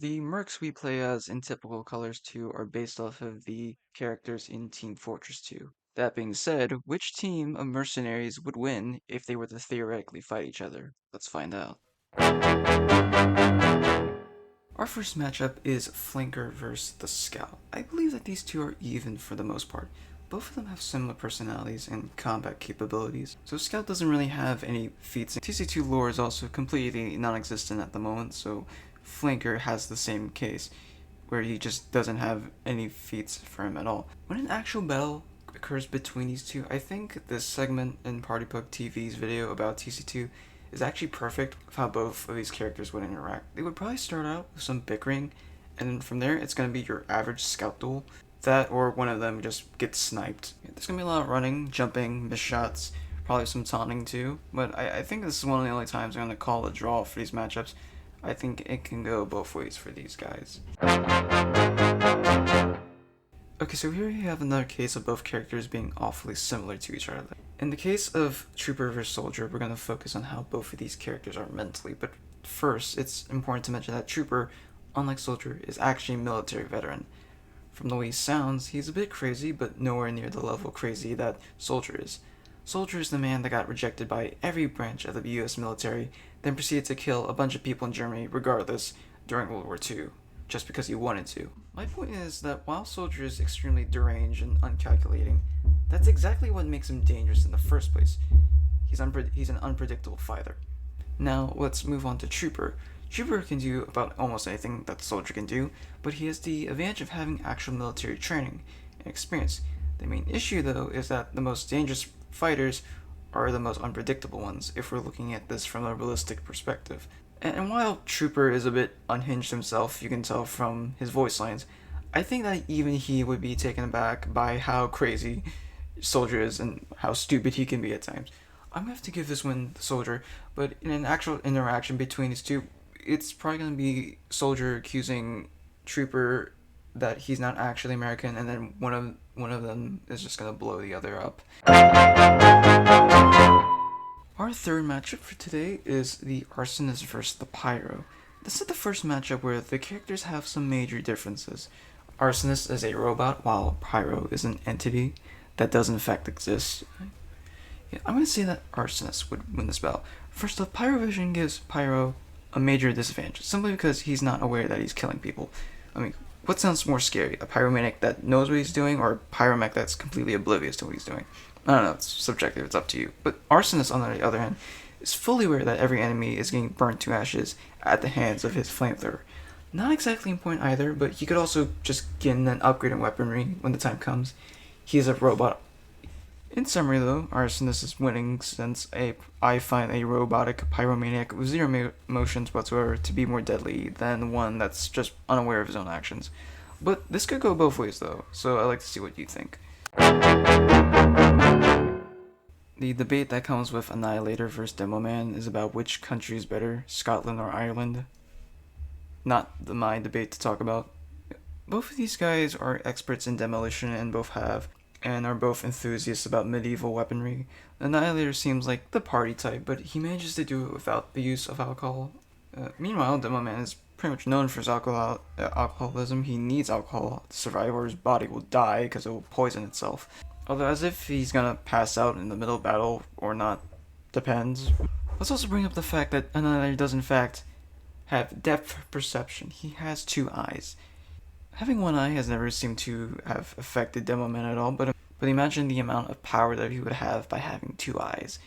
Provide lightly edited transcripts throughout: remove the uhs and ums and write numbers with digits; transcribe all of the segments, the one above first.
The mercs we play as in typical Colors 2 are based off of the characters in Team Fortress 2. That being said, which team of mercenaries would win if they were to theoretically fight each other? Let's find out. Our first matchup is Flanker versus the Scout. I believe that these two are even for the most part. Both of them have similar personalities and combat capabilities, so Scout doesn't really have any feats. TC2 lore is also completely non-existent at the moment, so Flanker has the same case, where he just doesn't have any feats for him at all. When an actual battle occurs between these two, I think this segment in PartyPug TV's video about TC2 is actually perfect of how both of these characters would interact. They would probably start out with some bickering, and then from there it's going to be your average scout duel. That or one of them just gets sniped. There's going to be a lot of running, jumping, missed shots, probably some taunting too, but I think this is one of the only times I'm going to call a draw for these matchups. I think it can go both ways for these guys. Okay, so here you have another case of both characters being awfully similar to each other. In the case of Trooper vs. Soldier, we're going to focus on how both of these characters are mentally, but first, it's important to mention that Trooper, unlike Soldier, is actually a military veteran. From the way he sounds, he's a bit crazy, but nowhere near the level crazy that Soldier is. Soldier is the man that got rejected by every branch of the US military, then proceeded to kill a bunch of people in Germany regardless during World War II, just because he wanted to. My point is that while Soldier is extremely deranged and uncalculating, that's exactly what makes him dangerous in the first place. He's an unpredictable fighter. Now, let's move on to Trooper. Trooper can do about almost anything that Soldier can do, but he has the advantage of having actual military training and experience. The main issue, though, is that the most dangerous fighters are the most unpredictable ones, if we're looking at this from a realistic perspective. And while Trooper is a bit unhinged himself, you can tell from his voice lines, I think that even he would be taken aback by how crazy Soldier is and how stupid he can be at times. I'm gonna have to give this one to Soldier, but in an actual interaction between these two, it's probably gonna be Soldier accusing Trooper that he's not actually American, and then one of them is just gonna blow the other up. Our third matchup for today is the Arsonist versus the Pyro. This is the first matchup where the characters have some major differences. Arsonist is a robot, while Pyro is an entity that does in fact exist. Yeah, I'm going to say that Arsonist would win this battle. First off, Pyrovision gives Pyro a major disadvantage, simply because he's not aware that he's killing people. I mean, what sounds more scary, a pyromaniac that knows what he's doing, or a pyromech that's completely oblivious to what he's doing? I don't know, it's subjective, it's up to you. But Arsonist, on the other hand, is fully aware that every enemy is getting burnt to ashes at the hands of his flamethrower. Not exactly in point either, but he could also just get an upgrade in weaponry when the time comes. He is a robot. In summary, though, Arsonist is winning since I find a robotic pyromaniac with zero emotions whatsoever to be more deadly than one that's just unaware of his own actions. But this could go both ways, though, so I'd like to see what you think. The debate that comes with Annhilator versus Demoman is about which country is better, Scotland or Ireland. Not my debate to talk about. Both of these guys are experts in demolition and are both enthusiasts about medieval weaponry. Annihilator seems like the party type, but he manages to do it without the use of alcohol. Meanwhile, Demoman is pretty much known for his alcoholism. He needs alcohol to survive or his body will die because it will poison itself. Although as if he's gonna pass out in the middle of battle or not, depends. Let's also bring up the fact that Annihilator does in fact have depth perception. He has two eyes. Having one eye has never seemed to have affected Demoman at all, but imagine the amount of power that he would have by having two eyes.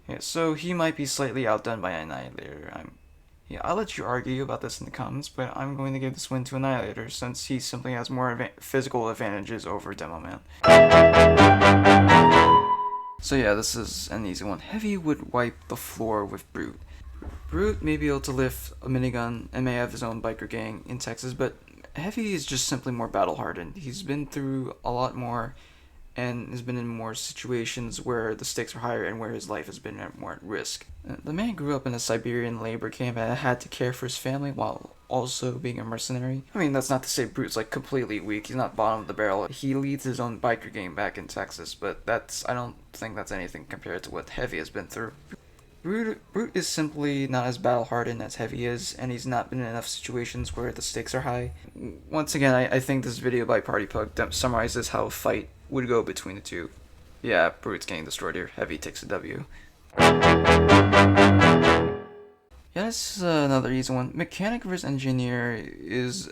Yeah, so he might be slightly outdone by Annihilator. I'll let you argue about this in the comments, but I'm going to give this win to Annihilator since he simply has more physical advantages over Demoman. So yeah, this is an easy one. Heavy would wipe the floor with Brute. Brute may be able to lift a minigun and may have his own biker gang in Texas, but Heavy is just simply more battle hardened. He's been through a lot more and has been in more situations where the stakes are higher and where his life has been more at risk. The man grew up in a Siberian labor camp and had to care for his family while also being a mercenary. I mean, that's not to say Brute's like completely weak. He's not bottom of the barrel. He leads his own biker gang back in Texas, but I don't think that's anything compared to what Heavy has been through. Brute is simply not as battle hardened as Heavy is, and he's not been in enough situations where the stakes are high. Once again, I think this video by Party Pug summarizes how a fight would go between the two. Yeah, Brute's getting destroyed here. Heavy takes a W. Yeah, this is another easy one. Mechanic vs. Engineer is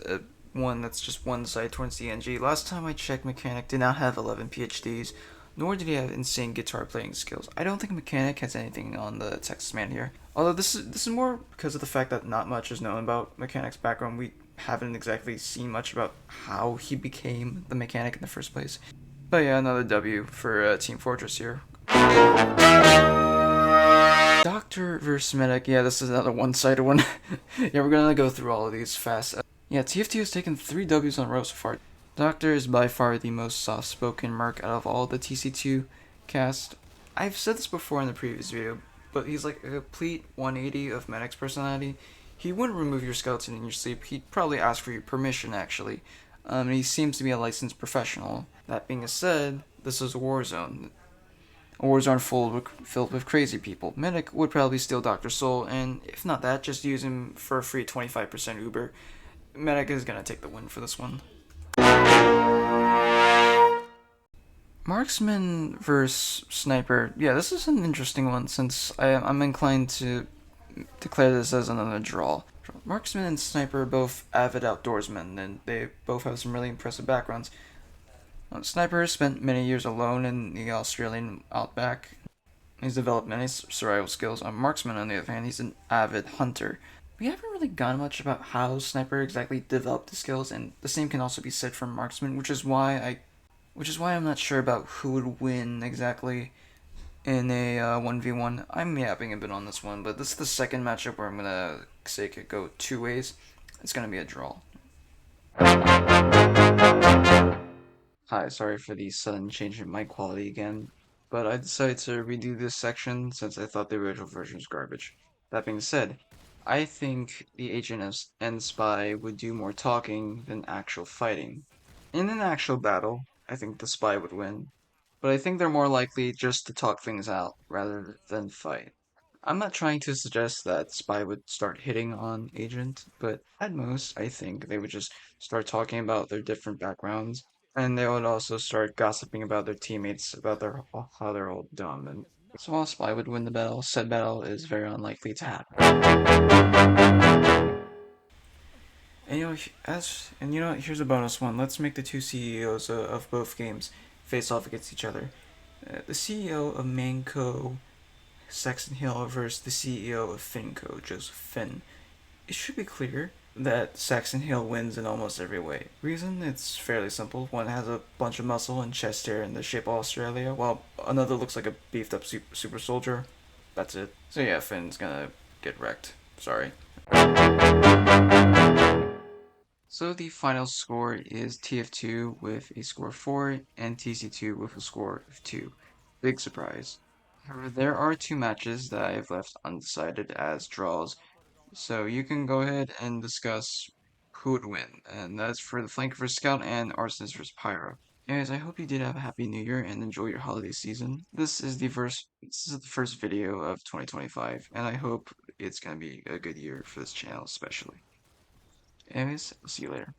one that's just one side towards the NG. Last time I checked, Mechanic did not have 11 PhDs, nor did he have insane guitar playing skills. I don't think Mechanic has anything on the Texas man here. Although this is more because of the fact that not much is known about Mechanic's background. We haven't exactly seen much about how he became the Mechanic in the first place. But yeah, another W for Team Fortress here. Doctor versus Medic. Yeah, this is another one-sided one. Yeah, we're gonna go through all of these fast. Yeah, TF2 has taken 3 W's on row so far. Doctor is by far the most soft-spoken merc out of all the TC2 cast. I've said this before in the previous video, but he's like a complete 180 of Medic's personality. He wouldn't remove your skeleton in your sleep. He'd probably ask for your permission, actually. And he seems to be a licensed professional. That being said, this is a war zone. Wars aren't filled with crazy people. Medic would probably steal Dr. Soul, and if not that, just use him for a free 25% Uber. Medic is gonna take the win for this one. Marksman versus Sniper. Yeah, this is an interesting one since I'm inclined to declare this as another draw. Marksman and Sniper are both avid outdoorsmen, and they both have some really impressive backgrounds. Sniper spent many years alone in the Australian outback. He's developed many survival skills. Marksman, on the other hand, he's an avid hunter. We haven't really gone much about how Sniper exactly developed the skills, and the same can also be said for Marksman, which is why I'm not sure about who would win exactly in a 1v1. I'm yapping a bit on this one, but this is the second matchup where I'm gonna say it could go 2 ways. It's gonna be a draw. Hi, sorry for the sudden change in mic quality again, but I decided to redo this section since I thought the original version was garbage. That being said, I think the agent and spy would do more talking than actual fighting. In an actual battle, I think the spy would win, but I think they're more likely just to talk things out rather than fight. I'm not trying to suggest that spy would start hitting on agent, but at most, I think they would just start talking about their different backgrounds, and they would also start gossiping about their teammates, about how they're all dumb. And so while spy would win the battle, said battle is very unlikely to happen. And here's a bonus one. Let's make the two CEOs of both games face off against each other. The CEO of Manco, Saxton Hale, versus the CEO of Finco, Joseph Finn. It should be clear that Saxton Hale wins in almost every way. Reason? It's fairly simple. One has a bunch of muscle and chest hair in the shape of Australia, while another looks like a beefed up super soldier. That's it. So yeah, Finn's gonna get wrecked. Sorry. So the final score is TF2 with a score of 4 and TC2 with a score of 2. Big surprise. However, there are 2 matches that I have left undecided as draws, so you can go ahead and discuss who would win, and that's for the Flanker vs Scout and Arsonist vs Pyro. Anyways, I hope you did have a happy new year and enjoy your holiday season. This is the first video of 2025, and I hope it's gonna be a good year for this channel especially. Anyways, I'll see you later.